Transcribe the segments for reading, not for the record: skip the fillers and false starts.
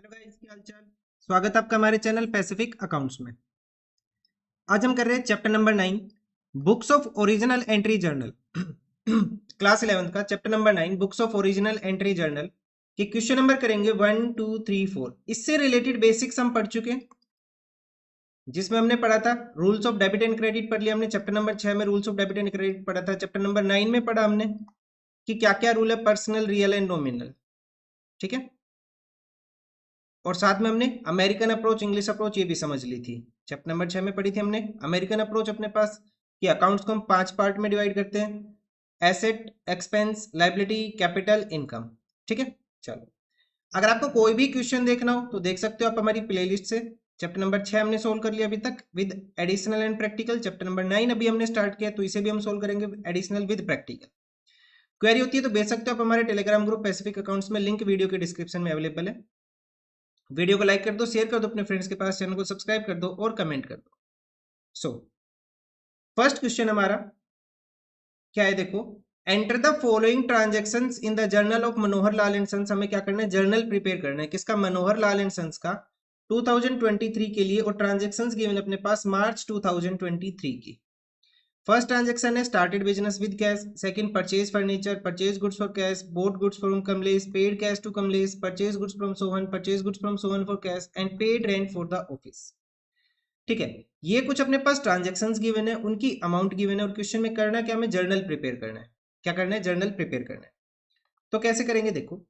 Hello guys, क्या हालचाल। स्वागत है आपका हमारे चैनल पैसिफिक अकाउंट्स में। आज हम कर रहे हैं chapter number 9, books of original entry journal. Class 11 का chapter number 9, books of original entry journal के क्वेश्चन नंबर करेंगे 1 2 3 4। इससे रिलेटेड बेसिक्स हम पढ़ चुके हैं, जिसमें हमने पढ़ा था rules of debit and credit पढ़ लिया हमने। चैप्टर नंबर 6 में rules of debit and credit पढ़ा था। चैप्टर नंबर 9 में पढ़ा हमने कि क्या क्या रूल है, पर्सनल, रियल एंड नॉमिनल। ठीक है, और साथ में हमने अमेरिकन अप्रोच, इंग्लिश अप्रोच ये भी समझ ली थी। चैप्टर नंबर 6 में पढ़ी थी हमने अमेरिकन अप्रोच अपने पास, कि अकाउंट्स को हम 5 पार्ट में डिवाइड करते हैं: asset, expense, liability, capital, income. ठीक है, चलो अगर आपको कोई भी क्वेश्चन देखना हो तो देख सकते हो आप हमारी प्लेलिस्ट से। चैप्टर नंबर 6 हमने सोल्व कर लिया अभी तक with additional and practical. Chapter number 9 अभी हमने स्टार्ट किया, तो इसे भी हम सोल्व करेंगे एडिशनल विद प्रैक्टिकल। क्वेरी होती है तो भेज सकते हो आप हमारे टेलीग्राम ग्रुप पैसिफिक अकाउंट्स में, लिंक वीडियो के डिस्क्रिप्शन में अवेलेबल है। वीडियो को लाइक कर दो, शेयर कर दो अपने फ्रेंड्स के पास, चैनल को सब्सक्राइब कर दो और कमेंट कर दो। सो फर्स्ट क्वेश्चन हमारा क्या है, देखो, enter the following transactions in the journal of Manohar Lal and Sons. हमें क्या करना है, जर्नल प्रिपेयर करना है। किसका? मनोहर लाल एंड सन्स का 2023 के लिए। और ट्रांजैक्शंस गिवन अपने पास मार्च 2023 की। फर्स्ट ट्रांजैक्शन है started business with cash. Second, purchase furniture, purchase goods for cash, bought goods from Kamlesh, paid cash to Kamlesh, purchase goods from Sohan, purchase goods from Sohan for cash and paid rent for the office. ठीक है, ये कुछ अपने पास transactions given है, उनकी amount given है, और question में करना क्या, हमें जर्नल प्रिपेयर करना है। क्या करना है? जर्नल प्रिपेयर करना है। तो कैसे करेंगे, देखो,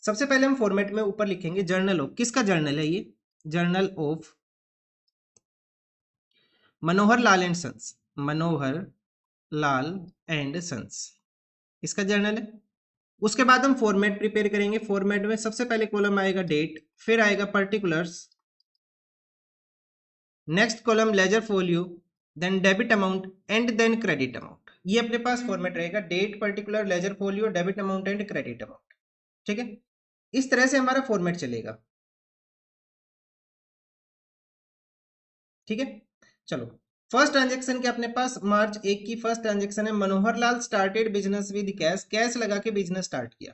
सबसे पहले हम फॉर्मेट में ऊपर लिखेंगे जर्नल ऑफ। किसका जर्नल है ये? Journal of Manohar Lal and Sons. Manohar Lal and Sons इसका जर्नल है। उसके बाद हम फॉर्मेट प्रिपेयर करेंगे। फॉर्मेट में सबसे पहले कॉलम आएगा डेट, फिर आएगा particulars, next column ledger folio, then debit amount and then credit amount. ये अपने पास फॉर्मेट रहेगा, date, particular, ledger folio, debit amount and credit amount. ठीक है, इस तरह से हमारा फॉर्मेट चलेगा। ठीक है, चलो फर्स्ट ट्रांजेक्शन के अपने पास मार्च 1 की फर्स्ट ट्रांजेक्शन है, Manohar Lal started business with cash. Cash लगा के बिजनेस स्टार्ट किया।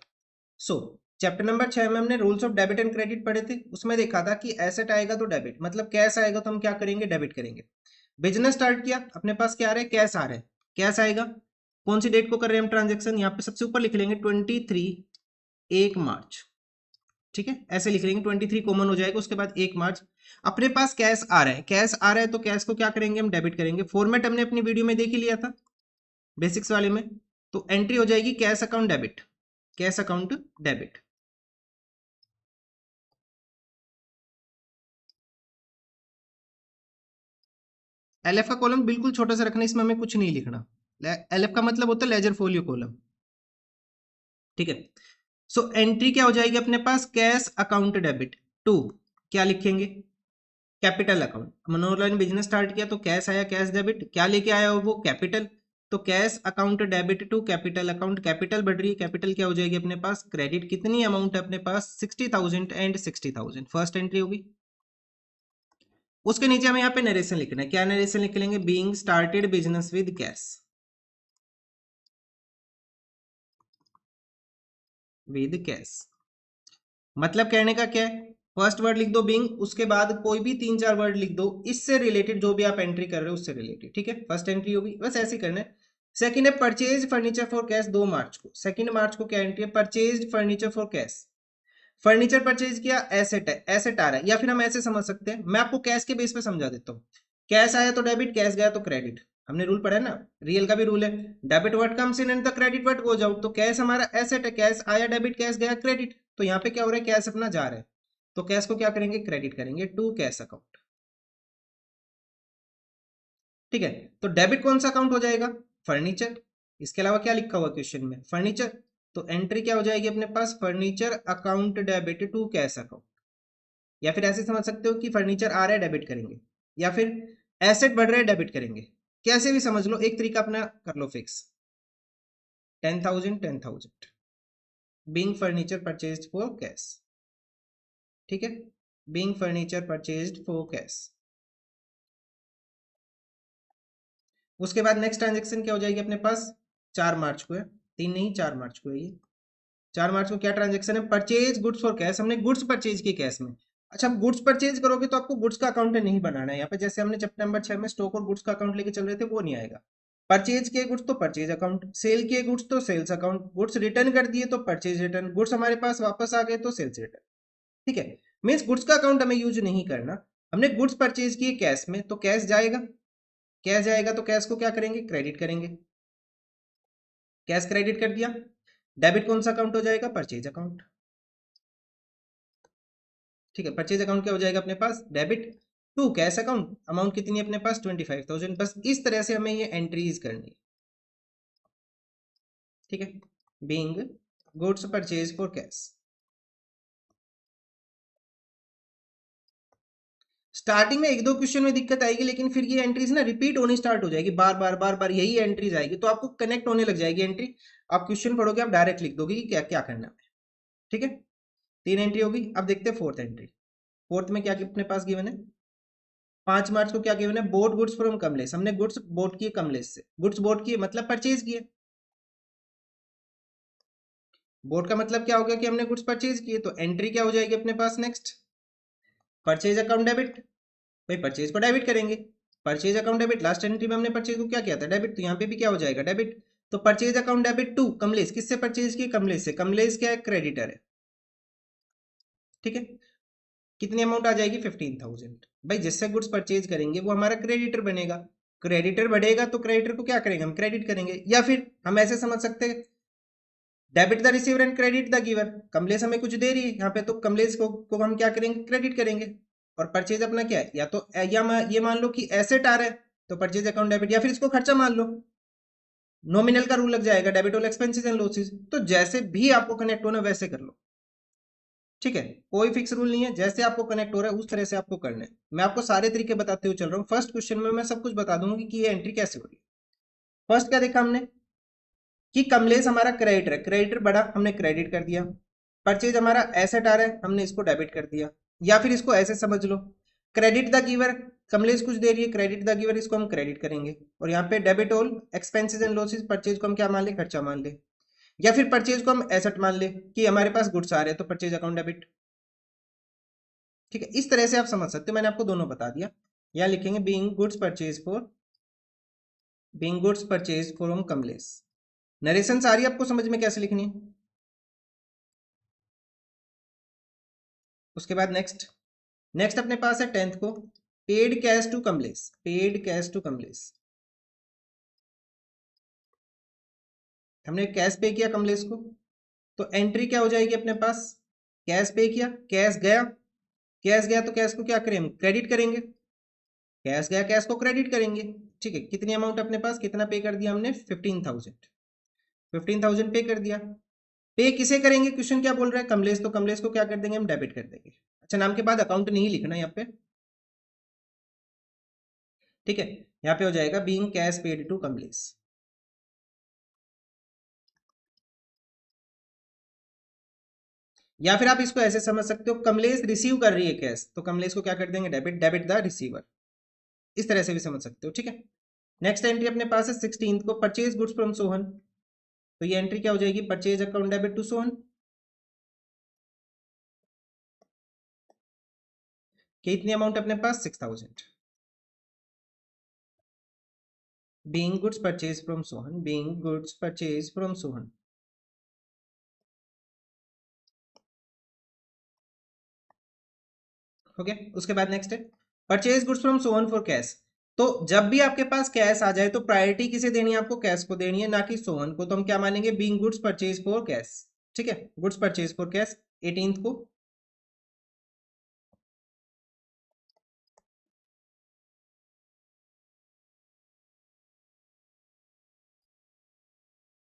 सो चैप्टर नंबर 6 में हमने rules of debit and credit पढ़े थे। उसमें देखा था कि एसेट आएगा तो डेबिट, मतलब कैश आएगा तो हम क्या करेंगे, डेबिट करेंगे। बिजनेस स्टार्ट किया, अपने पास क्या आ रहा है, कैश आ रहा है। कैश आएगा, कौन सी डेट को कर रहे हैं हम ट्रांजेक्शन, यहाँ पे सबसे ऊपर लिख लेंगे 23 1 मार्च। ठीक है, ऐसे लिख लेंगे, 23 कॉमन हो जाएगा, उसके बाद 1 मार्च। अपने पास कैश आ रहा है, कैश आ रहा है तो कैश को क्या करेंगे, हम डेबिट करेंगे। फॉर्मेट हमने अपनी वीडियो में देख ही लिया था बेसिक्स वाले में। तो एंट्री हो जाएगी cash account debit, cash account debit. LF का कॉलम बिल्कुल छोटा सा रखना, इसमें हमें कुछ नहीं लिखना। एलएफ का मतलब होता है लेजर फोलियो कॉलम। ठीक है, सो एंट्री क्या हो जाएगी अपने पास, कैश अकाउंट डेबिट टू, क्या लिखेंगे, कैपिटल अकाउंट। मनोरंजन बिजनेस स्टार्ट किया तो कैश आया, कैश डेबिट, क्या लेके आया वो, कैपिटल। तो cash account debit to capital account, capital बढ़ रही है, कैपिटल क्या हो जाएगी अपने पास, क्रेडिट। कितनी अमाउंट है अपने पास, 60,000 एंड 60,000, फर्स्ट एंट्री होगी। उसके नीचे हमें यहाँ पे नरेशन लिखना है। क्या नरेशन लिख लेंगे, being started business with cash, with cash. मतलब कहने का क्या है, फर्स्ट वर्ड लिख दो बीइंग, उसके बाद कोई भी 3 4 वर्ड लिख दो इससे रिलेटेड, जो भी आप एंट्री कर रहे हो उससे रिलेटेड। ठीक है, फर्स्ट एंट्री होगी, बस ऐसे ही करना है। सेकंड है परचेज फर्नीचर फॉर कैश, 2 मार्च को। सेकंड मार्च को क्या एंट्री है, purchase furniture for cash. Furniture purchase किया, एसेट है, एसेट आ रहा है। या फिर हम ऐसे समझ सकते हैं, मैं आपको कैश के बेस पे समझा देता हूँ। कैश आया तो डेबिट, कैश गया तो क्रेडिट। हमने रूल पढ़ा है ना, रियल का भी रूल है, debit word comes in and the credit word goes out. तो कैश हमारा एसेट है, कैश आया डेबिट, कैश गया क्रेडिट। तो यहाँ पे क्या हो रहा है, कैश अपना जा रहा है, तो कैश को क्या करेंगे, क्रेडिट करेंगे टू कैश अकाउंट। ठीक है, तो डेबिट कौन सा अकाउंट हो जाएगा, फर्नीचर। इसके अलावा क्या लिखा हुआ क्वेश्चन में, फर्नीचर। तो एंट्री क्या हो जाएगी अपने पास, furniture account debit to cash account. या फिर ऐसे समझ सकते हो कि फर्नीचर आ रहा है डेबिट करेंगे, या फिर एसेट बढ़ रहा है डेबिट करेंगे। कैसे भी समझ लो, एक तरीका अपना कर लो fix. 10,000 being furniture purchased for cash. ठीक है, being furniture purchased for cash. उसके बाद नेक्स्ट ट्रांजेक्शन क्या हो जाएगी अपने पास, 4 मार्च को है, 3 नहीं 4 मार्च को है ये। 4 मार्च को क्या ट्रांजेक्शन है, परचेज गुड्स फॉर कैश। हमने गुड्स परचेज की कैश में, अच्छा, गुड्स परचेज करोगे तो आपको गुड्स का अकाउंट नहीं बनाना है यहाँ पे, जैसे हमने चैप्टर नंबर 6 में स्टॉक और गुड्स का अकाउंट लेके चल रहे थे, वो नहीं आएगा। परचेज किए गुड्स तो परचेज अकाउंट, सेल किए गुड्स तो सेल्स अकाउंट, गुड्स रिटर्न कर दिए तो परचेज रिटर्न, गुड्स हमारे पास वापस आ गए तो सेल्स रिटर्न। ठीक है, मीन्स गुड्स का अकाउंट हमें यूज नहीं करना। हमने गुड्स परचेज किए कैश में तो कैश जाएगा, कैश जाएगा तो कैश को क्या करेंगे, क्रेडिट करेंगे। कैश क्रेडिट कर दिया, डेबिट कौन सा अकाउंट हो जाएगा, परचेज अकाउंट। ठीक है, परचेज अकाउंट क्या हो जाएगा अपने पास, debit to cash account, amount कितनी है अपने पास 25,000। बस इस तरह से हमें ये एंट्रीज करनी है। ठीक है, being goods purchase for cash. Starting में एक दो क्वेश्चन में दिक्कत आएगी, लेकिन फिर ये एंट्रीज ना रिपीट होनी स्टार्ट हो जाएगी, बार बार बार बार यही एंट्रीज आएगी, तो आपको कनेक्ट होने लग जाएगी एंट्री। आप क्वेश्चन पढ़ोगे, आप डायरेक्ट लिख दोगे कि क्या क्या करना है। ठीक है, तीन एंट्री होगी। अब देखते हैं फोर्थ एंट्री। फोर्थ में क्या अपने पास गिवन है, 5 मार्च को क्या गिवन है, बोट गुड्स फ्रॉम कमलेश। हमने गुड्स बोट किए कमलेश से, गुड्स बोट किए मतलब परचेज किए। बोट का मतलब क्या हो गया कि हमने गुड्स परचेज किए, तो एंट्री क्या हो जाएगी अपने पास नेक्स्ट, परचेज अकाउंट डेबिट। भाई परचेज को डेबिट करेंगे, purchase account debit. Last entry में हमने परचेज को क्या किया था, डेबिट, तो यहाँ पे भी क्या हो जाएगा, डेबिट। तो purchase account debit to Kamlesh, किससे परचेज किए, कमलेश से। कमलेश क्या है, क्रेडिटर है। ठीक है, कितनी अमाउंट आ जाएगी, 15,000। भाई जिससे गुड्स परचेज करेंगे वो हमारा क्रेडिटर बनेगा, क्रेडिटर बढ़ेगा तो क्रेडिटर को क्या करेंगे, हम क्रेडिट करेंगे। या फिर हम ऐसे समझ सकते हैं, debit the receiver and credit the giver. Kamlesh हमें कुछ दे रही है यहाँ पे, तो कमलेश को हम क्या करेंगे, क्रेडिट करेंगे। और परचेज अपना क्या है, या तो ये मान लो कि एसेट आ रहा है तो परचेज अकाउंट डेबिट, या फिर इसको खर्चा मान लो, नॉमिनल का रूल लग जाएगा, debit all expenses and losses. तो जैसे भी आपको कनेक्ट होना वैसे कर लो। ठीक है, कोई फिक्स रूल नहीं है, जैसे आपको कनेक्ट हो रहा है उस तरह से आपको करना है। मैं आपको सारे तरीके बताते हुए चल रहा हूँ, फर्स्ट क्वेश्चन में मैं सब कुछ बता दूंगी कि ये एंट्री कैसे हो रही है। फर्स्ट क्या देखा हमने कि कमलेश हमारा क्रेडिटर है, क्रेडिटर बढ़ा, हमने क्रेडिट कर दिया। परचेज हमारा एसेट आ रहा है, हमने इसको डेबिट कर दिया। या फिर इसको ऐसे समझ लो, क्रेडिट द गिवर, कमलेश कुछ दे रही है, क्रेडिट द गिवर, इसको हम क्रेडिट करेंगे। और यहाँ पे debit all expenses and losses, purchase को हम क्या मान ले, खर्चा मान ले। या फिर परचेज को हम एसेट मान ले कि हमारे पास गुड्स आ रहे हैं, तो परचेज अकाउंट डेबिट। ठीक है, इस तरह से आप समझ सकते हो, मैंने आपको दोनों बता दिया। यहाँ लिखेंगे being goods purchase from Kamlesh. Narration सारी आपको समझ में कैसे लिखनी है। उसके बाद नेक्स्ट, नेक्स्ट अपने पास है 10th को, paid cash to Kamlesh, paid cash to Kamlesh. हमने कैश पे किया कमलेश को, तो एंट्री क्या हो जाएगी अपने पास, कैश पे किया, कैश गया, कैश गया तो कैश को क्या करें, हम क्रेडिट करेंगे। कैश गया, कैश को क्रेडिट करेंगे। ठीक है, कितनी अमाउंट अपने पास, कितना पे कर दिया हमने, 15,000। 15,000 पे कर दिया। पे किसे करेंगे, क्वेश्चन क्या बोल रहा है, कमलेश, तो कमलेश को क्या कर देंगे, हम डेबिट कर देंगे। अच्छा, नाम के बाद अकाउंट नहीं लिखना यहाँ पे। ठीक है, यहाँ पे हो जाएगा being cash paid to Kamlesh. या फिर आप इसको ऐसे समझ सकते हो, कमलेश रिसीव कर रही है कैश, तो कमलेश को क्या कर देंगे, डेबिट, डेबिट द रिसीवर। इस तरह से भी समझ सकते हो। ठीक है, नेक्स्ट एंट्री अपने पास है 16th को, परचेज गुड्स फ्रॉम सोहन। तो ये एंट्री क्या हो जाएगी, purchase account debit to Sohan. कितनी अमाउंट अपने पास, 6,000। Being goods purchase from Sohan, being goods purchase from Sohan. हो गया। उसके बाद नेक्स्ट है purchase goods from Sohan for cash. तो जब भी आपके पास कैश आ जाए तो प्रायोरिटी किसे देनी है, आपको कैश को देनी है, ना कि सोहन को। तो हम क्या मानेंगे, being goods purchase for cash. ठीक है, goods purchase for cash 18th को।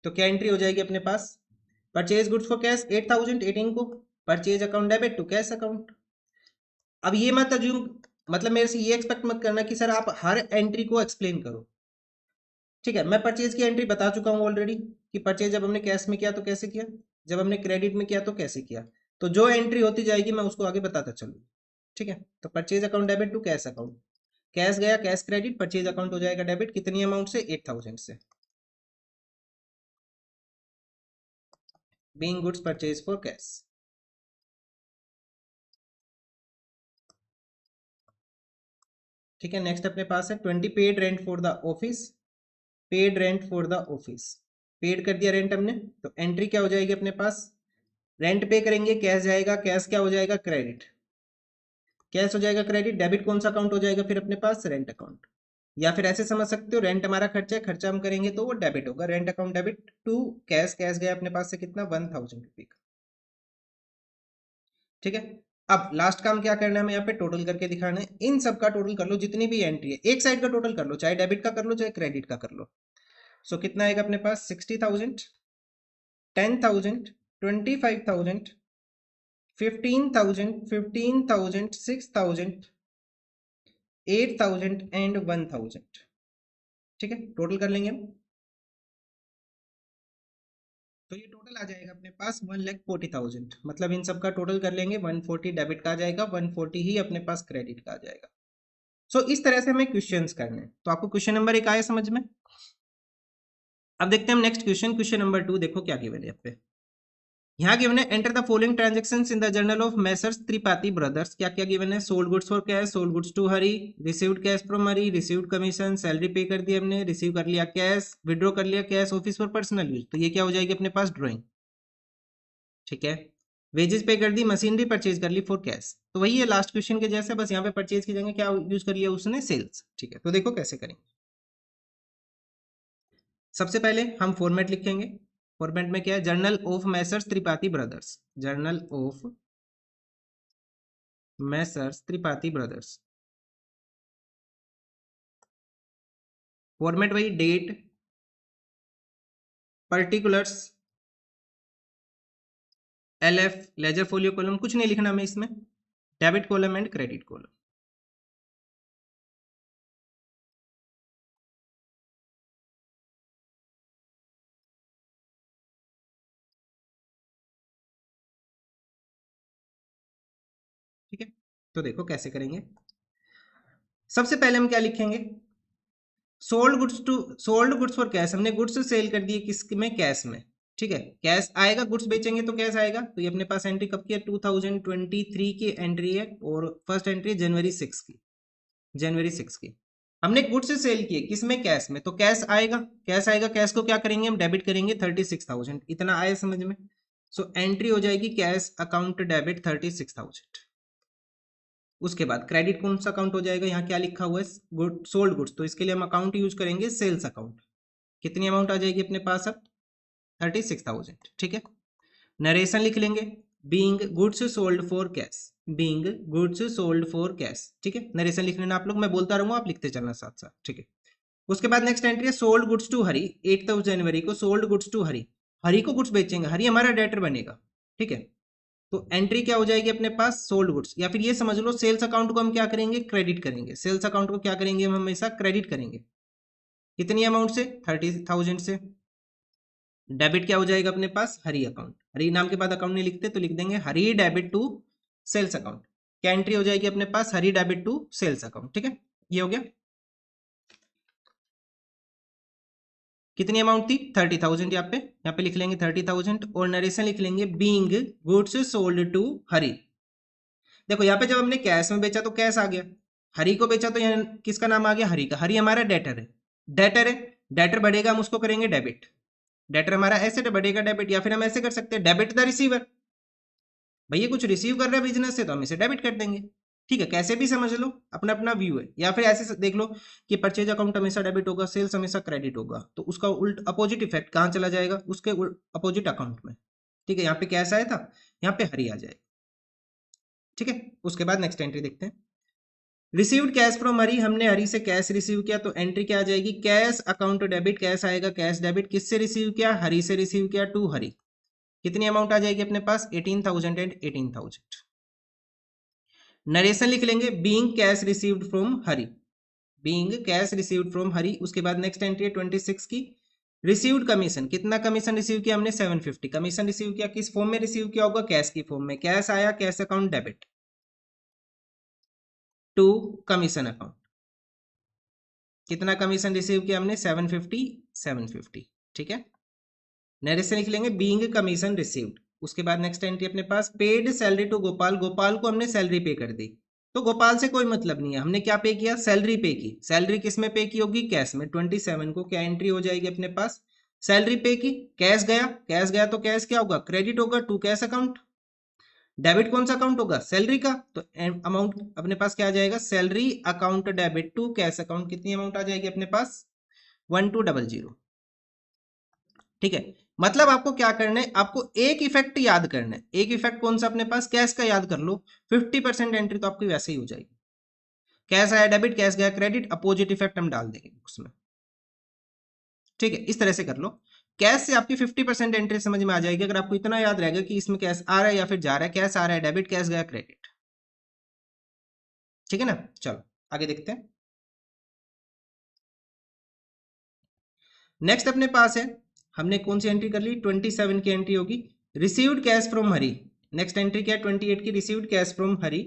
तो क्या एंट्री हो जाएगी अपने पास, परचेज गुड्स फॉर कैश 8,000 18 को, purchase account debit to cash account. अब ये मत अज्यूम, मतलब मेरे से ये एक्सपेक्ट मत करना कि सर आप हर एंट्री को एक्सप्लेन करो। ठीक है, मैं परचेज की एंट्री बता चुका हूँ ऑलरेडी कि परचेज जब हमने कैश में किया तो कैसे किया, जब हमने क्रेडिट में किया तो कैसे किया। तो जो एंट्री होती जाएगी मैं उसको आगे बताता चलूँ। ठीक है, तो purchase account debit to cash account, cash गया, कैश क्रेडिट, परचेज अकाउंट हो जाएगा डेबिट, कितनी अमाउंट से, 8,000 से। Being goods purchase for cash. ठीक है। नेक्स्ट अपने पास है 20 paid rent for the office, paid rent for the office, paid कर दिया रेंट हमने, तो एंट्री क्या हो जाएगी अपने पास, रेंट पे करेंगे, कैश जाएगा, कैश क्या हो जाएगा, क्रेडिट, कैश हो जाएगा क्रेडिट, डेबिट कौन सा अकाउंट हो जाएगा फिर अपने पास, रेंट अकाउंट। या फिर ऐसे समझ सकते हो, रेंट हमारा खर्चा है, खर्चा हम करेंगे तो वो डेबिट होगा, rent account debit to cash, cash गया अपने पास से कितना, 1000 रुपये का। ठीक है। अब लास्ट काम क्या करना है, हमें यहाँ पे टोटल करके दिखाना है, इन सब का टोटल कर लो, जितनी भी एंट्री है एक साइड का टोटल कर लो, चाहे डेबिट का कर लो चाहे क्रेडिट का कर लो। सो कितना आएगा अपने पास, 60,000, 10,000, 25,000, 15,000, 15,000, 6,000, 8,000 एंड 1,000। ठीक है, टोटल कर लेंगे हम, तो ये टोटल आ जाएगा अपने पास 1,40,000, मतलब इन सब का टोटल कर लेंगे, 140 डेबिट का आ जाएगा, 140 ही अपने पास क्रेडिट का आ जाएगा। सो इस तरह से हमें क्वेश्चंस करने हैं। तो आपको क्वेश्चन नंबर 1 आया समझ में। अब देखते हैं हम नेक्स्ट क्वेश्चन, क्वेश्चन नंबर 2 देखो क्या गिवन है यहाँ पे। यहाँ गिवन है enter the following transactions in the journal of messrs Tripathi brothers. क्या क्या गिवन है, sold goods for cash, sold goods to Hari, received cash from Hari, received commission, salary pay कर दी हमने, रिसीव कर लिया कैश, विड्रॉ कर लिया cash, office for personal use, तो ये क्या हो जाएगी अपने पास, ड्राइंग। ठीक है, वेजेस पे कर दी, मशीनरी परचेज कर ली फॉर कैश, तो वही है लास्ट क्वेश्चन के जैसे, बस यहाँ पे परचेज की जगह क्या यूज कर लिया उसने, सेल्स। ठीक है, तो देखो कैसे करेंगे। सबसे पहले हम फॉर्मेट लिखेंगे, फॉर्मेट में क्या है, journal of messrs Tripathi brothers, journal of messrs Tripathi brothers, format वही, date, particulars, LF, ledger folio column, कुछ नहीं लिखना हमें इसमें, debit column and credit column. ठीक है, तो देखो कैसे करेंगे। सबसे पहले हम क्या लिखेंगे, sold goods to, sold goods for cash, हमने गुड्स सेल कर दिए किस में, कैश में। ठीक है, कैश आएगा, गुड्स बेचेंगे तो कैश आएगा, तो ये अपने पास एंट्री कब की है, 2023 की एंट्री है, और फर्स्ट एंट्री है जनवरी 6 की, जनवरी 6 की। हमने गुड्स सेल किए किस में, कैश में, तो कैश आएगा, कैश आएगा, कैश को क्या करेंगे हम, डेबिट करेंगे, 36,000, इतना आया समझ में। सो एंट्री हो जाएगी कैश अकाउंट डेबिट 36,000। उसके बाद क्रेडिट कौन सा अकाउंट हो जाएगा, यहाँ क्या लिखा हुआ है, गुड सोल्ड गुड्स, तो इसके लिए हम अकाउंट यूज करेंगे सेल्स अकाउंट। कितनी अमाउंट आ जाएगी अपने पास अब, 36,000। ठीक है, नरेशन लिख लेंगे, being goods sold for cash, being goods sold for cash. ठीक है, नरेशन लिख लेना आप लोग, मैं बोलता रहूंगा आप लिखते चलना साथ साथ। ठीक है, उसके बाद नेक्स्ट एंट्री है सोल्ड गुड्स टू हरी, 8 जनवरी को सोल्ड गुड्स टू हरी, हरी को गुड्स बेचेंगे, हरी हमारा डेटर बनेगा। ठीक है, तो एंट्री क्या हो जाएगी अपने पास, सोल्ड गुड्स, या फिर ये समझ लो सेल्स अकाउंट को हम क्या करेंगे, क्रेडिट करेंगे, सेल्स अकाउंट को क्या करेंगे हम हमेशा, क्रेडिट करेंगे। कितनी अमाउंट से, 30,000 से। डेबिट क्या हो जाएगा अपने पास, हरी अकाउंट, हरी नाम के बाद अकाउंट नहीं लिखते तो लिख देंगे हरी डेबिट टू सेल्स अकाउंट। क्या एंट्री हो जाएगी अपने पास, हरी डेबिट टू सेल्स अकाउंट। ठीक है, ये हो गया। कितनी अमाउंट थी, 30,000, यहाँ पे लिख लेंगे 30,000, और नरेशन लिख लेंगे बीइंग गुड्स सोल्ड टू हरी। देखो यहाँ पे जब हमने कैश में बेचा तो कैश आ गया, हरी को बेचा तो यहाँ किसका नाम आ गया, हरी का, हरी हमारा डेटर है, डेटर है, डेटर बढ़ेगा हम उसको करेंगे डेबिट, डेटर हमारा एसेट बढ़ेगा डेबिट, या फिर हम ऐसे कर सकते हैं डेबिट द रिसीवर, भैया कुछ रिसीव कर रहा है बिजनेस से तो हम इसे डेबिट कर देंगे। ठीक है, कैसे भी समझ लो, अपना अपना व्यू है। या फिर ऐसे देख लो कि परचेज अकाउंट हमेशा डेबिट होगा, सेल्स हमेशा क्रेडिट होगा, तो उसका उल्ट अपोजिट इफेक्ट कहाँ चला जाएगा, उसके अपोजिट अकाउंट में। ठीक है, यहाँ पे कैश आया था, यहाँ पे हरी आ जाएगा। ठीक है, उसके बाद नेक्स्ट एंट्री देखते हैं, रिसीव्ड कैश फ्रॉम हरी, हमने हरी से कैश रिसीव किया, तो एंट्री क्या आ जाएगी, कैश अकाउंट डेबिट, कैश आएगा, कैश डेबिट, किससे रिसीव किया, हरी से रिसीव किया, टू हरी। कितनी अमाउंट आ जाएगी अपने पास, 18,000 एंड 18,000। नरेशन लिख लेंगे being cash received from Hari, being cash received from Hari. उसके बाद नेक्स्ट एंट्री है 26 की, रिसीव्ड कमीशन, कितना कमीशन रिसीव किया हमने, 750, कमीशन रिसीव किया, किस फॉर्म में रिसीव किया होगा, कैश की फॉर्म में, कैश आया, cash account debit to commission account. कितना कमीशन रिसीव किया हमने, 750, 750। ठीक है, नरेशन लिख लेंगे बीइंग कमीशन रिसीव्ड। उसके बाद नेक्स्ट एंट्री अपने पास paid salary to Gopal, Gopal को हमने सैलरी पे कर दी, तो गोपाल से कोई मतलब नहीं है, हमने क्या पे किया, सैलरी पे की। सैलरी किस में पे की होगी, कैश में। 27 को क्या एंट्री हो जाएगी अपने पास, सैलरी पे की। कैश गया, कैश गया तो कैश क्या होगा, क्रेडिट होगा टू कैश अकाउंट। डेबिट कौन सा अकाउंट होगा, सैलरी का, तो अमाउंट अपने पास क्या आ जाएगा, salary account debit to cash account. कितनी अमाउंट आ जाएगी अपने पास, 1200। ठीक है, मतलब आपको क्या करना है, आपको एक इफेक्ट याद करना है। एक इफेक्ट कौन सा अपने पास, कैश का याद कर लो। 50% एंट्री तो आपकी वैसे ही हो जाएगी। कैश आया डेबिट, कैश गया क्रेडिट, अपोजिट इफेक्ट हम डाल देंगे उसमें। ठीक है, इस तरह से कर लो। कैश से आपकी 50% एंट्री समझ में आ जाएगी अगर आपको इतना याद रहेगा कि इसमें कैश आ रहा है या फिर जा रहा है। कैश आ रहा है डेबिट, कैश गया क्रेडिट। ठीक है ना, चलो आगे देखते हैं। नेक्स्ट अपने पास है, हमने कौन सी एंट्री कर ली, 27 की एंट्री होगी, received cash from Hari. Next entry क्या है, 28 की, received cash from Hari.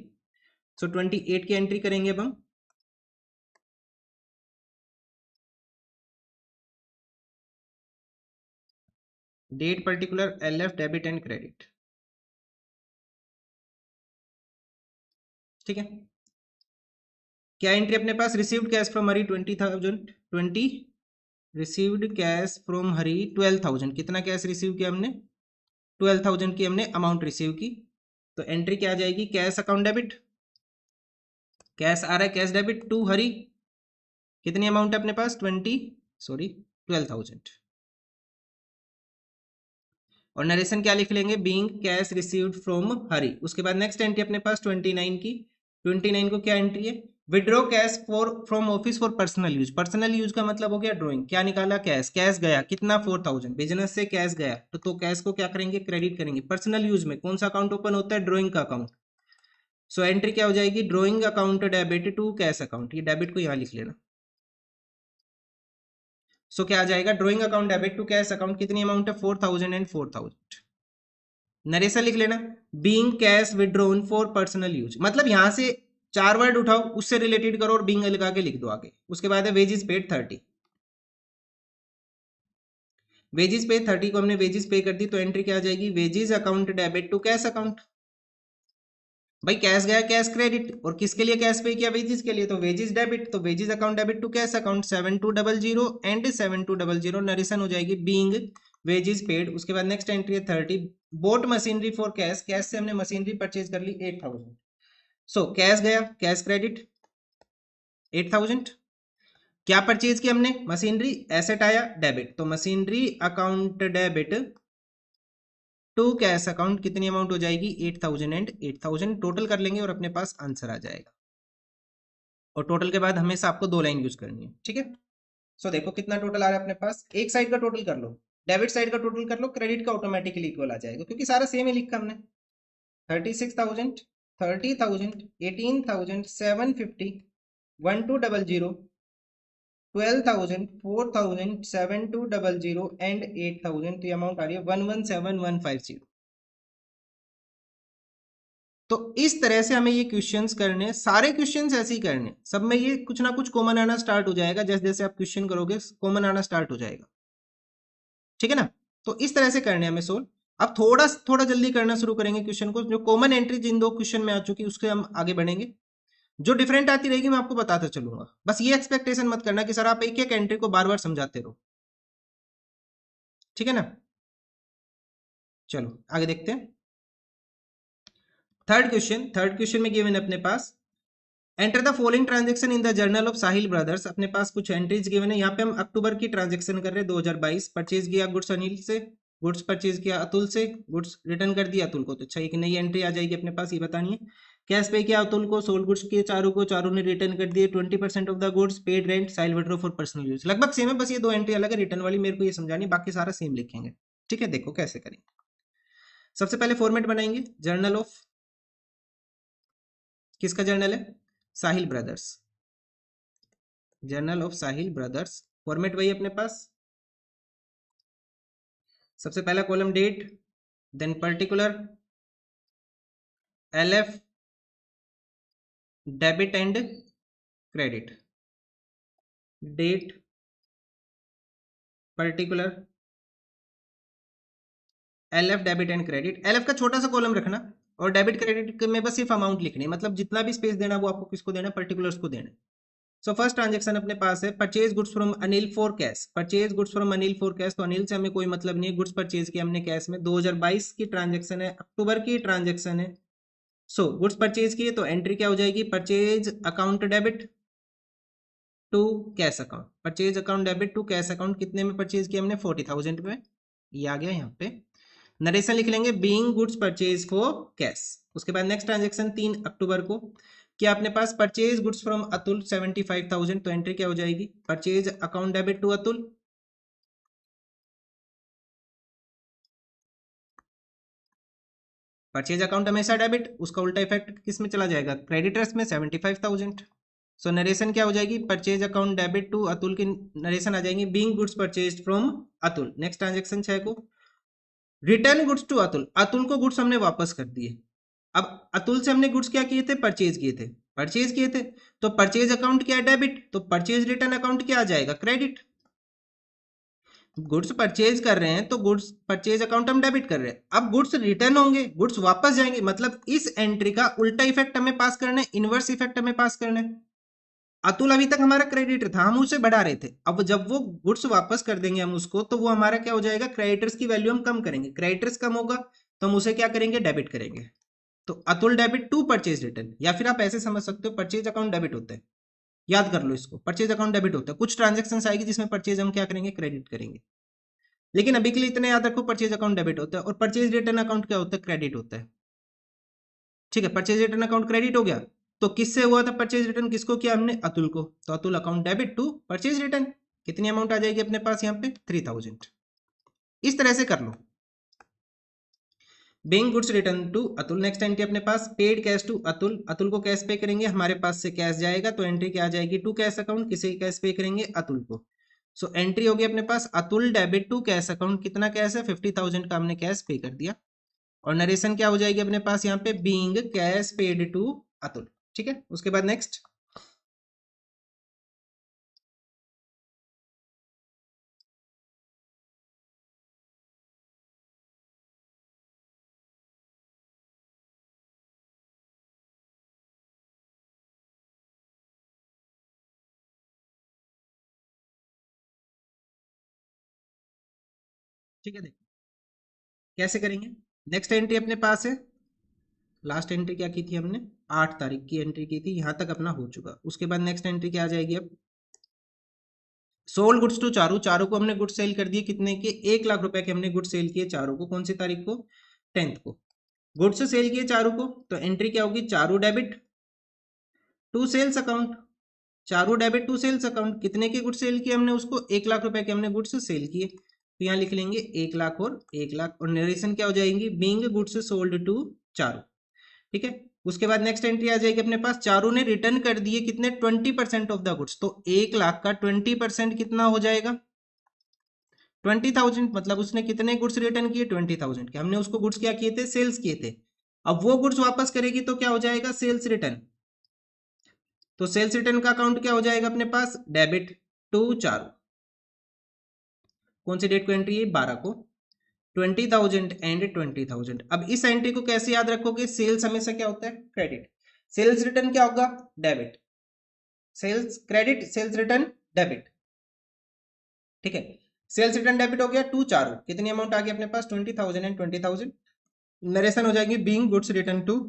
So 28 की एंट्री करेंगे अब हम। Date particular LF debit and credit. ठीक है, क्या एंट्री अपने पास, received cash from Hari 20,000, 20, received cash from Hari 12,000। कितना कैश रिसीव किया हमने, 12,000 की हमने अमाउंट रिसीव की। तो एंट्री क्या आ जाएगी, कैश अकाउंट डेबिट, कैश आ रहा है कैश डेबिट टू हरी। कितनी अमाउंट है अपने पास, 12,000। और नरेशन क्या लिख लेंगे, being cash received from Hari. उसके बाद नेक्स्ट एंट्री अपने पास 29 की। 29 को क्या एंट्री है, withdraw cash for from office for personal use. Personal use का मतलब हो गया ड्रॉइंग। क्या निकाला, कैश, कैश गया कितना 4,000, बिजनेस से कैश गया तो कैश को क्या करेंगे, क्रेडिट करेंगे। पर्सनल यूज में कौन सा अकाउंट ओपन होता है, ड्रॉइंग का अकाउंट। सो एंट्री क्या हो जाएगी, drawing account debit to cash account. ये डेबिट को यहाँ लिख लेना। सो क्या आ जाएगा, drawing account debit to cash account. कितनी अमाउंट है, 4,000 एंड 4,000। नरेशन लिख लेना, being cash withdrawn for personal use. मतलब यहां से चार वर्ड उठाओ, उससे रिलेटेड करो और बीइंग लगा के लिख दो आगे। उसके बाद है वेजेस पेड 30। वेजेस पे 30 को हमने वेजेस पे कर दी, तो एंट्री क्या आ जाएगी, wages account debit to cash account. भाई कैश गया कैश क्रेडिट, और किसके लिए कैश पे किया, वेजेस के लिए, तो वेजेस डेबिट, तो wages account debit to cash account 7200 and 7200 narration हो जाएगी बीइंग वेजेस पेड। उसके बाद नेक्स्ट एंट्री है 30, bought machinery for cash. Cash से हमने मशीनरी परचेज कर ली 8,000। सो कैश गया कैश क्रेडिट 8,000। क्या परचेज किया हमने, मशीनरी, एसेट आया डेबिट, तो machinery account debit to cash account. कितनी अमाउंट हो जाएगी, 8,000 एंड 8,000। टोटल कर लेंगे और अपने पास आंसर आ जाएगा। और टोटल के बाद हमेशा आपको दो लाइन यूज करनी है। ठीक है, सो देखो कितना टोटल आ रहा है अपने पास। एक साइड का टोटल कर लो, डेबिट साइड का टोटल कर लो, क्रेडिट का ऑटोमेटिकली इक्वल आ जाएगा क्योंकि सारा सेम ही लिखा हमने। 36,000, 30,000, 18,000, 750, 1200, 12,000, 4,000, 7200 एंड 8,000। तो ये अमाउंट आ रही है 117150। तो इस तरह से हमें ये क्वेश्चंस करने, सारे क्वेश्चंस ऐसे ही करने, सब में ये कुछ ना कुछ कॉमन आना स्टार्ट हो जाएगा। जैसे जैसे आप क्वेश्चन करोगे कॉमन आना स्टार्ट हो जाएगा। ठीक है ना, तो इस तरह से करने हमें सोल्व। अब थोड़ा थोड़ा जल्दी करना शुरू करेंगे क्वेश्चन को। जो कॉमन एंट्री जिन दो क्वेश्चन में आ चुकी उसके हम आगे बढ़ेंगे। जो डिफरेंट आती रहेगी मैं आपको बताता चलूंगा। बस ये एक्सपेक्टेशन मत करना कि सर आप एक एक एंट्री को बार बार समझाते रहो। ठीक है ना, चलो आगे देखते हैं। थर्ड क्वेश्चन में गिवन है अपने पास, enter the following transaction in the journal of Sahil brothers. अपने पास कुछ एंट्रीज गिवन है। यहाँ पे हम अक्टूबर की ट्रांजेक्शन कर रहे हैं 2022। परचेज किया गुड्स अनिल से, गुड्स परचेज किया अतुल से, गुड्स रिटर्न कर दिया अतुल को। तो अच्छा एक नई एंट्री आ जाएगी अपने पास, ये बतानी है। कैश पे किया अतुल को, सोल्ड गुड्स के चारों को, चारों ने रिटर्न कर दिए 20% of the goods, paid rent, Sahil withdraw for personal use. लगभग सेम है, बस ये दो एंट्री अलग है। रिटर्न वाली मेरे को ये समझानी, बाकी सारा सेम लिखेंगे। ठीक है, देखो कैसे करेंगे। सबसे पहले फॉर्मेट बनाएंगे, जर्नल ऑफ, किसका जर्नल है, Sahil brothers, journal of Sahil brothers. Format वही अपने पास। सबसे पहला column date, then particular, LF debit and credit, date particular, LF debit and credit. LF का छोटा सा कॉलम रखना, और डेबिट क्रेडिट में बस सिर्फ अमाउंट लिखनी है, मतलब जितना भी स्पेस देना वो आपको किसको देना, पर्टिकुलर्स को देना है। सो फर्स्ट ट्रांजेक्शन अपने पास है purchase goods from Anil for cash, purchase goods from Anil for cash, तो अनिल से हमें कोई मतलब नहीं है, गुड्स परचेज किया हमने कैश में, 2022 की ट्रांजेक्शन है, अक्टूबर की ट्रांजेक्शन है। सो गुड्स परचेज किए तो एंट्री क्या हो जाएगी, purchase account debit to cash account, purchase account debit to cash account, कितने में परचेज किया हमने, 40,000 में, ये आ गया यहाँ पे। नरेशन लिख लेंगे being goods purchase for cash. उसके बाद नेक्स्ट ट्रांजेक्शन 3 अक्टूबर को, क्या अपने पास परचेज गुड्स फ्रॉम अतुल 75,000, तो एंट्री क्या हो जाएगी, purchase account debit to Atul, purchase account हमेशा डेबिट, उसका उल्टा इफेक्ट किस में चला जाएगा, क्रेडिटर्स में 75,000। सो नरेशन क्या हो जाएगी, purchase account debit to Atul की नरेशन आ जाएंगी being goods purchase from Atul. Next transaction 6 को, return goods to Atul, Atul को गुड्स हमने वापस कर दिए। अब अतुल से हमने गुड्स क्या किए थे, परचेज किए थे, परचेज किए थे, तो परचेज अकाउंट क्या है, डेबिट, तो परचेज रिटर्न अकाउंट क्या आ जाएगा, क्रेडिट। गुड्स परचेज कर रहे हैं तो गुड्स परचेज अकाउंट हम डेबिट कर रहे हैं, अब गुड्स रिटर्न होंगे, गुड्स वापस जाएंगे, मतलब इस एंट्री का उल्टा इफेक्ट हमें पास करना है, इनवर्स इफेक्ट हमें पास करना है। अतुल अभी तक हमारा क्रेडिटर था, हम उसे बढ़ा रहे थे, अब जब वो गुड्स वापस कर देंगे हम उसको, तो वो हमारा क्या हो जाएगा, क्रेडिटर्स की वैल्यू हम कम करेंगे, क्रेडिटर्स कम होगा तो हम उसे क्या करेंगे, डेबिट करेंगे। तो Atul debit to purchase return, या फिर आप ऐसे समझ सकते हो परचेज अकाउंट डेबिट होता है, याद कर लो इसको, परचेज अकाउंट डेबिट होता है, कुछ ट्रांजेक्शन आएगी जिसमें परचेज हम क्या करेंगे, क्रेडिट करेंगे, लेकिन अभी के लिए इतने याद रखो परचेज अकाउंट डेबिट होता है, और परचेज रिटर्न अकाउंट क्या होता है, क्रेडिट होता है। ठीक है, परचेज रिटर्न अकाउंट क्रेडिट हो गया, तो किससे हुआ था परचेज रिटर्न, किसको किया हमने, अतुल को, तो Atul account debit to purchase return, कितनी अमाउंट आ जाएगी अपने पास यहाँ पे, 3,000। इस तरह से कर लो, being goods return to Atul. Next entry अपने पास paid cash to Atul, Atul को कैश पे करेंगे, हमारे पास से कैश जाएगा तो एंट्री क्या आ जाएगी, टू कैश अकाउंट, किसे कैश पे करेंगे, अतुल को। सो एंट्री होगी अपने पास Atul debit to cash account, कितना कैश है, 50,000 का हमने कैश पे कर दिया, और नरेशन क्या हो जाएगी अपने पास यहाँ पे, being cash paid to Atul. ठीक है, उसके बाद नेक्स्ट, ठीक है, देखो कैसे करेंगे। नेक्स्ट एंट्री अपने पास है, लास्ट एंट्री क्या की थी हमने, 8 तारीख की एंट्री की थी, यहां तक अपना हो चुका। उसके बाद नेक्स्ट एंट्री क्या आ जाएगी, अब sold goods to Charu, Charu को हमने गुड्स सेल कर दिए, कितने के, 1 लाख रुपए के हमने गुड्स सेल किए चारू को, कौन सी तारीख को, 10th को। गुड्स सेल किए चारू को, तो एंट्री क्या होगी, Charu debit to sales account, Charu debit to sales account, कितने के गुड्स सेल किए हमने उसको, 1 लाख रुपए के हमने गुड्स सेल किए, तो यहाँ लिख लेंगे 1 लाख और 1 लाख, और नरेशन क्या हो जाएंगी, being goods sold to Charu. ठीक है, उसके बाद नेक्स्ट एंट्री आ जाएगी अपने पास, चारू ने रिटर्न कर दिए कितने, 20% ऑफ द गुड्स, तो 1 लाख का 20% कितना हो जाएगा, 20,000, मतलब उसने कितने गुड्स रिटर्न किए, 20,000 के, हमने उसको गुड्स क्या किए थे, सेल्स किए थे। अब वो गुड्स वापस करेगी तो क्या हो जाएगा, सेल्स रिटर्न, तो सेल्स रिटर्न का अकाउंट क्या हो जाएगा अपने पास, डेबिट टू चारू, कौन सी डेट को एंट्री है, 12 को, 20,000 एंड 20,000। अब इस एंट्री को कैसे याद रखोगे, सेल्स हमेशा क्या होता है, क्रेडिट, सेल्स रिटर्न क्या होगा, debit, sales credit, sales return debit. ठीक है, सेल्स रिटर्न डेबिट हो गया टू चारू, कितनी अमाउंट आ गई अपने पास, 20,000 एंड 20,000। नरेशन हो जाएगी being goods return to,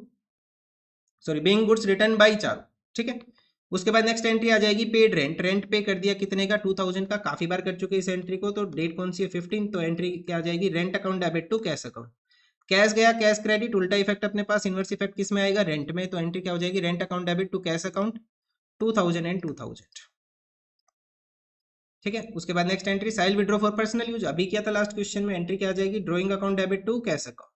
sorry being goods return by Charu. ठीक है, उसके बाद नेक्स्ट एंट्री आ जाएगी पेड रेंट, रेंट पे कर दिया कितने का, 2,000 का, काफी बार कर चुके इस एंट्री को, तो डेट कौन सी है, 15, तो एंट्री क्या आ जाएगी, rent account debit to cash account, cash गया कैश क्रेडिट, उल्टा इफेक्ट अपने पास, इनवर्स इफेक्ट किस में आएगा, रेंट में, तो एंट्री क्या हो जाएगी, rent account debit to cash account, 2,000 and 2,000। ठीक है, उसके बाद नेक्स्ट एंट्री साइल विड्रॉ फॉर पर्सनल यूज, अभी किया था लास्ट क्वेश्चन में, एंट्री क्या आ जाएगी, drawing account debit to cash account,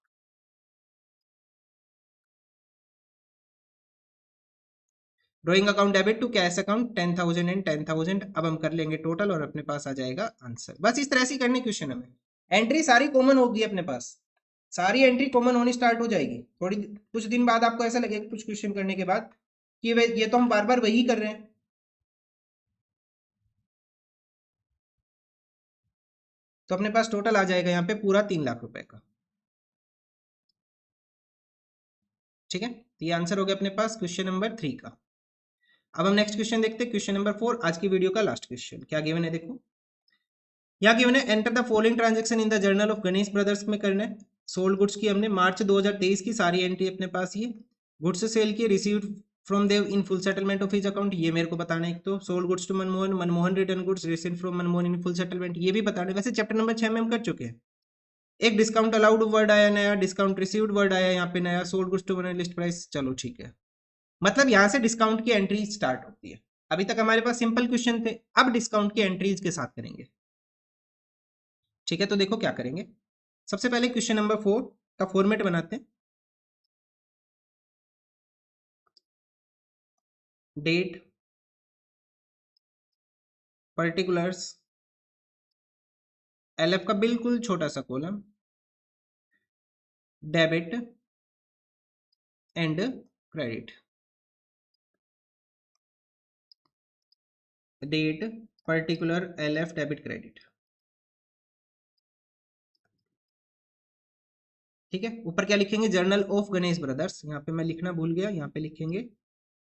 drawing account debit to cash account, 10,000 and 10,000। अब हम कर लेंगे टोटल और अपने पास आ जाएगा आंसर, बस इस तरह से करने क्वेश्चन हमें, एंट्री सारी कॉमन होगी अपने पास, सारी एंट्री कॉमन होनी स्टार्ट हो जाएगी, थोड़ी कुछ दिन बाद आपको ऐसा लगेगा कुछ क्वेश्चन करने के बाद कि वे ये तो हम बार बार वही कर रहे हैं। तो अपने पास टोटल आ जाएगा यहाँ पे पूरा 3 लाख रुपए का। ठीक है, तो ये आंसर हो गया अपने पास क्वेश्चन नंबर 3 का। अब हम नेक्स्ट क्वेश्चन देखते हैं, क्वेश्चन नंबर 4, आज की वीडियो का लास्ट क्वेश्चन। क्या गिवन है देखो, यहाँ गिवन है enter the following transaction in the journal of Ganesh brothers में करना है। सोल्ड गुड्स की हमने मार्च 2023 की सारी एंट्री अपने पास, ये गुड्स सेल की received from Dev in full settlement of his account, ये मेरे को बताना है। एक तो sold goods to Manmohan, Manmohan return goods received from Manmohan in full settlement, ये भी बताना है। वैसे चैप्टर नंबर 6 में हम कर चुके हैं। एक डिस्काउंट अलाउड वर्ड आया नया, डिस्काउंट रिसीव्ड वर्ड आया यहाँ पे नया, sold goods to Manmohan list price, चलो ठीक है। मतलब यहाँ से डिस्काउंट की एंट्री स्टार्ट होती है। अभी तक हमारे पास सिंपल क्वेश्चन थे, अब डिस्काउंट की एंट्रीज के साथ करेंगे। ठीक है, तो देखो क्या करेंगे। सबसे पहले क्वेश्चन नंबर 4 का फॉर्मेट बनाते हैं। डेट, पर्टिकुलर्स, एलएफ का बिल्कुल छोटा सा column, debit and credit. Date, particular, LF, debit, credit. ठीक है, ऊपर क्या लिखेंगे, जर्नल ऑफ गणेश ब्रदर्स, यहाँ पे मैं लिखना भूल गया, यहाँ पे लिखेंगे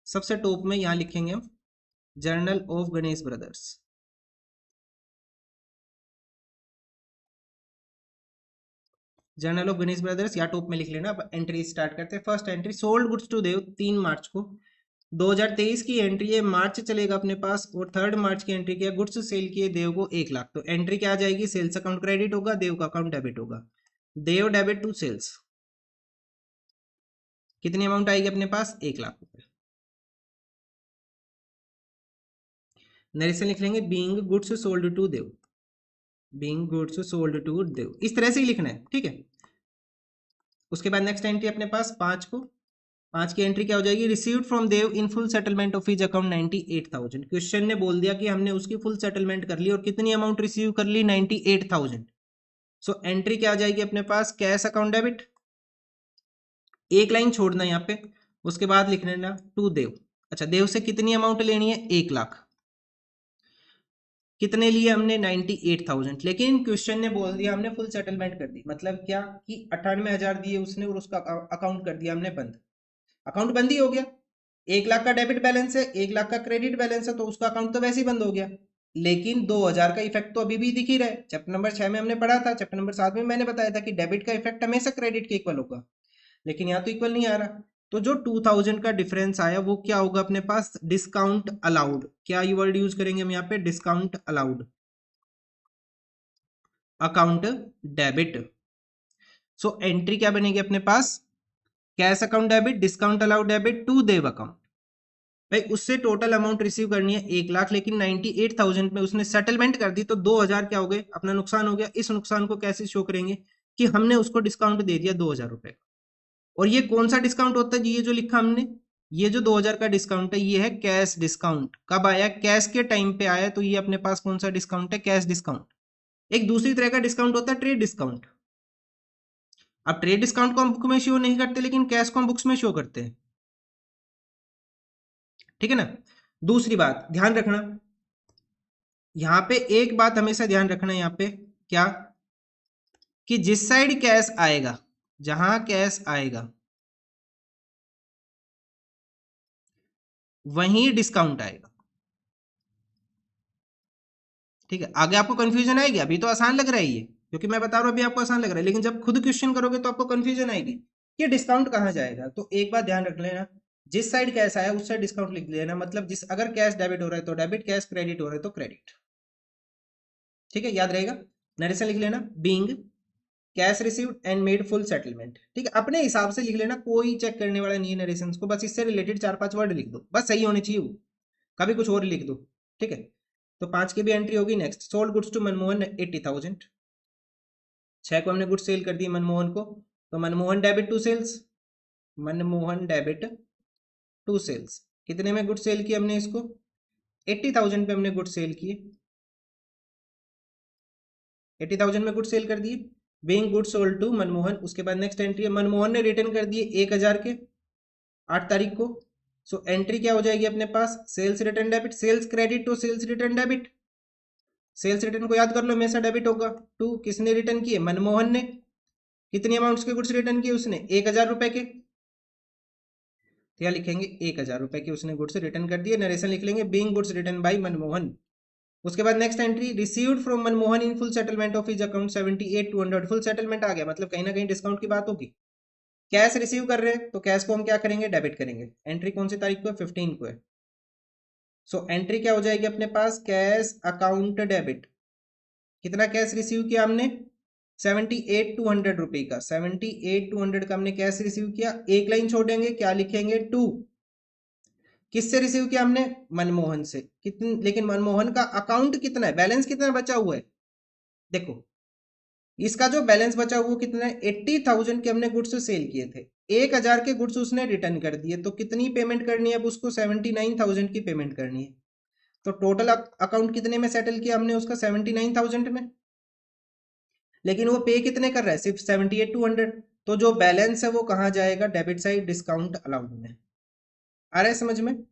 सबसे टॉप में, यहाँ लिखेंगे हम journal of Ganesh brothers. Journal of Ganesh brothers या टॉप में लिख लेना। अब एंट्री स्टार्ट करते हैं। First entry, sold goods to Dev 3 March को, 2023 की एंट्री है, मार्च चलेगा अपने पास, और 3 मार्च की एंट्री किया, गुड्स सेल किए देव को 1 लाख, तो एंट्री क्या आ जाएगी, सेल्स अकाउंट क्रेडिट होगा, देव का अकाउंट डेबिट होगा। देव डेबिट टू सेल्स, कितनी अमाउंट आएगी अपने पास, 1 लाख रुपए। नरेशन लिख लेंगे, being goods sold to Dev, being goods sold to Dev, इस तरह से ही लिखना है। ठीक है, उसके बाद नेक्स्ट एंट्री अपने पास 5 को, 5 की एंट्री क्या हो जाएगी, received from Dev in full settlement of his account 98,000। Question ने बोल दिया कि हमने उसकी फुल सेटलमेंट कर ली और कितनी अमाउंट रिसीव कर ली, 98,000। सो एंट्री क्या आ जाएगी अपने पास, कैश अकाउंट डेबिट, एक लाइन छोड़ना यहाँ पे, उसके बाद लिख लेना टू देव। अच्छा, देव से कितनी अमाउंट लेनी है, 1 लाख। कितने लिए हमने, 98,000, लेकिन क्वेश्चन ने बोल दिया हमने फुल सेटलमेंट कर दी, मतलब क्या कि 98,000 दिए उसने और उसका अकाउंट कर दिया हमने बंद। अकाउंट बंद ही हो गया, 1 लाख का डेबिट बैलेंस है, 1 लाख का क्रेडिट बैलेंस है, तो उसका अकाउंट तो वैसे ही बंद हो गया। लेकिन 2,000 का इफेक्ट तो अभी भी दिख ही रहा है। चैप्टर नंबर 6 में हमने पढ़ा था, चैप्टर नंबर 7 में मैंने बताया था कि डेबिट का इफेक्ट हमेशा क्रेडिट के इक्वल होगा, लेकिन यहाँ तो इक्वल नहीं आ रहा। तो जो 2,000 का डिफरेंस आया वो क्या होगा अपने पास, डिस्काउंट अलाउड। क्या ये वर्ड यूज करेंगे हम यहाँ पे, discount allowed, account debit. So entry क्या बनेगी अपने पास, cash account debit, discount allowed debit to Dev account. भाई उससे टोटल अमाउंट रिसीव करनी है 1 लाख, लेकिन 98,000 में उसने सेटलमेंट कर दी, तो 2,000 क्या हो गए, अपना नुकसान हो गया। इस नुकसान को कैसे शो करेंगे कि हमने उसको डिस्काउंट दे दिया 2,000 रुपए। और ये कौन सा डिस्काउंट होता है, ये जो लिखा हमने, ये जो 2,000 का डिस्काउंट है, ये है कैश डिस्काउंट। कब आया, कैश के टाइम पे आया, तो ये अपने पास कौन सा डिस्काउंट है, कैश डिस्काउंट। एक दूसरी तरह का डिस्काउंट होता है ट्रेड डिस्काउंट। अब ट्रेड डिस्काउंट को हम बुक में शो नहीं करते, लेकिन कैश को हम बुक्स में शो करते हैं। ठीक है ना। दूसरी बात ध्यान रखना, यहां पे एक बात हमेशा ध्यान रखना, यहाँ पे क्या, कि जिस साइड कैश आएगा, जहां कैश आएगा वहीं डिस्काउंट आएगा। ठीक है, आगे आपको कंफ्यूजन आएगी, अभी तो आसान लग रहा है ये, क्योंकि मैं बता रहा हूं अभी आपको आसान लग रहा है, लेकिन जब खुद क्वेश्चन करोगे तो आपको कंफ्यूजन आएगी कि डिस्काउंट कहां जाएगा। तो एक बात ध्यान रख लेना, जिस साइड कैश आया उस साइड डिस्काउंट लिख लेना, मतलब जिस अगर कैश डेबिट हो रहा है तो डेबिट, कैश क्रेडिट हो रहा है तो क्रेडिट। ठीक है, याद रहेगा। नरेशन लिख लेना, being cash received and made full settlement. ठीक है, अपने हिसाब से लिख लेना, कोई चेक करने वाला नहीं है नरेशन को, बस इससे रिलेटेड 4-5 वर्ड लिख दो, बस सही होने चाहिए वो, कभी कुछ और लिख दो। ठीक है, तो 5 की भी एंट्री होगी। Next, sold goods to Manmohan 80,000, 6 को हमने गुड्स सेल कर दी मनमोहन को, तो Manmohan debit to sales, Manmohan debit to sales. कितने में गुड्स सेल किए हमने इसको, 80,000 पे हमने गुड्स सेल किए, 80,000 में गुड्स सेल कर दिए, being goods sold to Manmohan. उसके बाद नेक्स्ट एंट्री है, मनमोहन ने रिटर्न कर दिए 1,000 के 8 तारीख को। सो एंट्री क्या हो जाएगी अपने पास, sales return debit, sales credit to sales return debit. Sales return को याद कर लो, हमेशा डेबिट होगा। टू किसने रिटर्न किए, मनमोहन ने। कितनी अमाउंट्स के गुड्स रिटर्न किए उसने, 1,000 रुपए के। तो यहाँ लिखेंगे 1000 रुपए के उसने गुड्स रिटर्न कर दिए। नरेशन लिख लेंगे being goods return by Manmohan. उसके बाद next entry received from Manmohan in full settlement of his account 78,200। Full settlement आ गया, मतलब कहीं ना कहीं डिस्काउंट की बात होगी। कैश रिसीव कर रहे हैं तो कैश को हम क्या करेंगे, डेबिट करेंगे। एंट्री कौन सी तारीख को है, 15 को है। सो एंट्री क्या हो जाएगी अपने पास, कैश अकाउंट डेबिट। कितना कैश रिसीव किया हमने, 78,200 रुपए का। 78,200 का हमने कैश रिसीव किया। एक लाइन छोड़ेंगे, क्या लिखेंगे, 2। किससे रिसीव किया हमने, मनमोहन से। कितने, लेकिन मनमोहन का अकाउंट कितना है, बैलेंस कितना बचा हुआ है, देखो इसका जो बैलेंस बचा हुआ कितना है, 80,000 के हमने गुड्स सेल किए थे, 1,000 के गुड्स उसने रिटर्न कर दिए, तो कितनी पेमेंट करनी है अब उसको, 79,000 की पेमेंट करनी है। तो टोटल अकाउंट कितने में सेटल किया हमने उसका, 79,000 में। लेकिन वो पे कितने कर रहा है, सिर्फ 78,200। तो जो बैलेंस है वो कहाँ जाएगा, डेबिट साइड डिस्काउंट अलाउड में। आ रहा है समझ में,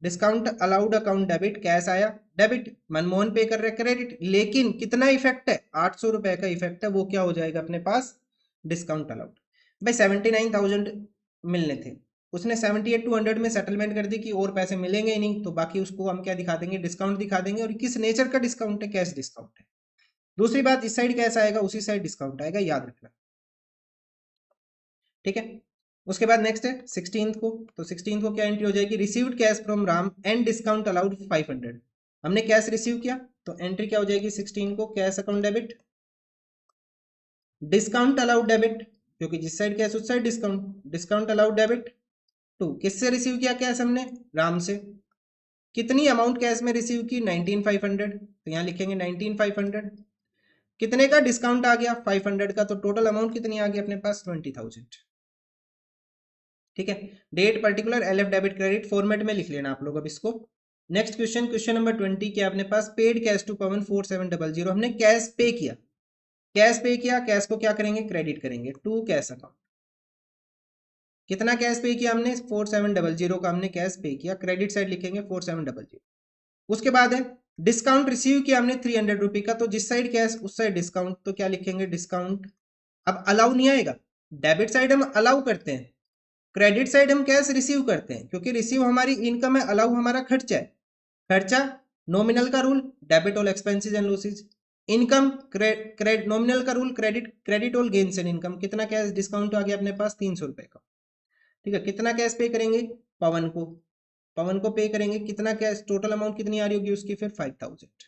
discount allowed account debit, cash आया डेबिट, मनमोहन पे कर रहे क्रेडिट। लेकिन कितना इफेक्ट है, 800 रुपए का इफेक्ट है, वो क्या हो जाएगा अपने पास, डिस्काउंट अलाउड। भाई 79,000 मिलने थे, उसने 78,200 में सेटलमेंट कर दी कि और पैसे मिलेंगे ही नहीं, तो बाकी उसको हम क्या दिखा देंगे, डिस्काउंट दिखा देंगे। और किस नेचर का डिस्काउंट है, कैश डिस्काउंट है। दूसरी बात, इस साइड कैश आएगा उसी साइड डिस्काउंट आएगा, याद रखना, ठीक है। उसके बाद नेक्स्ट है 16th को, तो 16th को क्या एंट्री हो जाएगी, received cash from Ram and discount allowed 500। हमने कैश रिसीव किया, तो एंट्री क्या हो जाएगी 16 को, cash account debit, discount allowed debit, क्योंकि जिस साइड कैश उस side discount, discount allowed debit 2। किससे रिसीव किया कैश हमने, राम से। कितनी अमाउंट कैश में रिसीव की, 19,500, तो यहाँ लिखेंगे 19,500। कितने का डिस्काउंट आ गया, 500 का, तो टोटल अमाउंट कितनी आ गई अपने पास, 20,000। ठीक है। Date particular LF debit credit format में लिख लेना आप लोग अब इसको। नेक्स्ट क्वेश्चन, क्वेश्चन नंबर 20 क्या अपने पास, पेड कैश टू पवन 4700। हमने कैश पे किया, कैश पे किया, कैश को क्या करेंगे, क्रेडिट करेंगे टू कैश अकाउंट। कितना कैश पे किया हमने, 4700 का हमने कैश पे किया, क्रेडिट साइड लिखेंगे 4700। उसके बाद है डिस्काउंट रिसीव किया हमने 300 रुपए का, तो जिस साइड कैश उस साइड डिस्काउंट, तो क्या लिखेंगे, डिस्काउंट। अब अलाउ नहीं आएगा, डेबिट साइड हम अलाउ करते हैं, क्रेडिट साइड हम कैश रिसीव करते हैं, क्योंकि रिसीव हमारी इनकम है, अलाउ हमारा खर्चा है। खर्चा नॉमिनल का rule, debit all expenses and losses. Income nominal का rule, credit all gains and income. कितना कैश डिस्काउंट आ गया अपने पास, 300 रुपए का। ठीक है, कितना कैश पे करेंगे, पवन को, पवन को पे करेंगे। कितना कैश, टोटल अमाउंट कितनी आ रही होगी उसकी, फिर 5,000।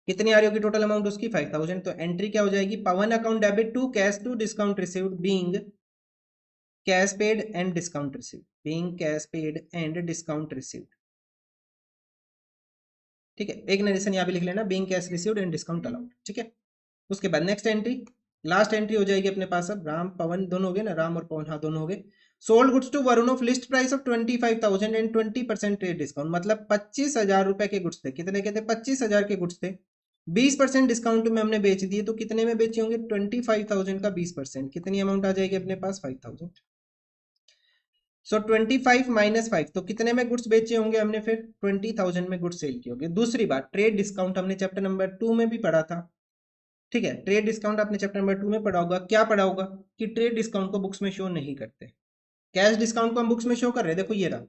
कितनी आ रही होगी टोटल अमाउंट उसकी, 5,000। तो एंट्री क्या हो जाएगी, Pavan account debit to cash to discount received being cash paid and discount received, being cash paid and discount received. ठीक है, एक नरेशन यहाँ भी लिख लेना, being cash received and discount allowed. ठीक है। उसके बाद नेक्स्ट एंट्री, लास्ट एंट्री हो जाएगी अपने पास अब, राम पवन दोनों हो गए ना, राम और पवन, हाँ दोनों हो गए। Sold goods to Varun of list price of 25,000 and 20% trade discount. मतलब 25,000 रुपए के गुड्स थे, कितने के थे, 25,000 के गुड्स थे, 20% डिस्काउंट में हमने बेच दिए, तो कितने में बेचे होंगे, 25,000 का 20%, कितनी अमाउंट आ जाएगी अपने पास, 5,000। सो 25 माइनस 5, तो कितने में गुड्स बेचे होंगे हमने, फिर 20,000 में गुड्स सेल किए होंगे। दूसरी बात, ट्रेड डिस्काउंट हमने चैप्टर नंबर 2 में भी पढ़ा था। ठीक है, ट्रेड डिस्काउंट आपने चैप्टर नंबर 2 में पढ़ा होगा। क्या पढ़ा होगा कि ट्रेड डिस्काउंट को बुक्स में शो नहीं करते, कैश डिस्काउंट को हम बुक्स में शो कर रहे हैं, देखो ये रहा,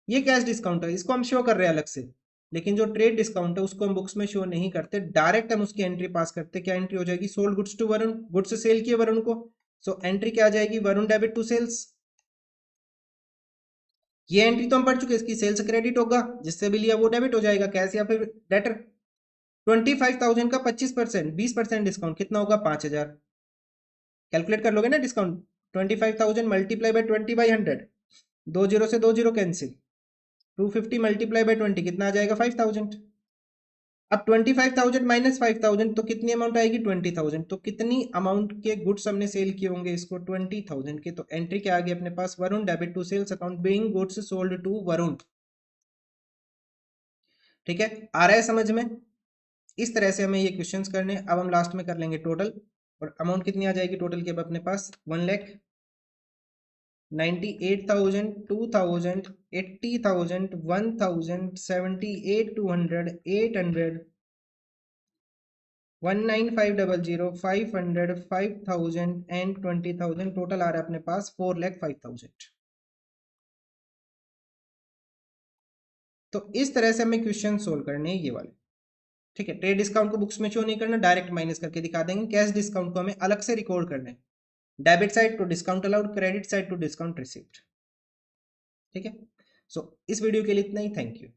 ये कैश डिस्काउंट है, इसको हम शो कर रहे हैं अलग से। लेकिन जो ट्रेड डिस्काउंट है उसको हम बुक्स में शो नहीं करते, डायरेक्ट हम उसकी एंट्री पास करते। क्या एंट्री हो जाएगी, sold goods to Varun, goods sell किए वरुण को, सो एंट्री क्या आ जाएगी, वरुण डेबिट टू सेल्स। ये एंट्री तो हम पढ़ चुके, इसकी सेल्स क्रेडिट होगा, जिससे भी लिया वो डेबिट हो जाएगा, कैश या फिर डेटर। 25,000 का 25%, 20% डिस्काउंट कितना होगा, 5,000। कैलकुलेट कर लोगे ना डिस्काउंट, 25,000 मल्टीप्लाई बाय 20/100, 2 जीरो से 2 जीरो कैंसिल, 250 मल्टीप्लाई बाय 20 कितना आ जाएगा, 5,000। अब 25,000 माइनस 5,000, तो कितनी अमाउंट आएगी, 20,000। तो कितनी अमाउंट के गुड्स हमने सेल किए होंगे इसको, 20,000 के। तो एंट्री क्या आ गई अपने पास, Varun debit to sales account being goods sold to Varun. ठीक है, आ रहा है समझ में। इस तरह से हमें ये क्वेश्चंस करने। अब हम लास्ट में कर लेंगे टोटल, और अमाउंट कितनी आ जाएगी टोटल की अब अपने पास, 1,98,000, 2,000, 80,000, 1,000, 78,200, 800, 19500 500 5000 एंड 20,000 टोटल आ रहा है अपने पास 4,05,000। तो इस तरह से हमें क्वेश्चन सोल्व करने हैं ये वाले। ठीक है, ट्रेड डिस्काउंट को बुक्स में शो नहीं करना, डायरेक्ट माइनस करके दिखा देंगे। कैश डिस्काउंट को हमें अलग से रिकॉर्ड करना है, debit side to discount allowed, credit side to discount received. ठीक है, सो इस वीडियो के लिए इतना ही। Thank you.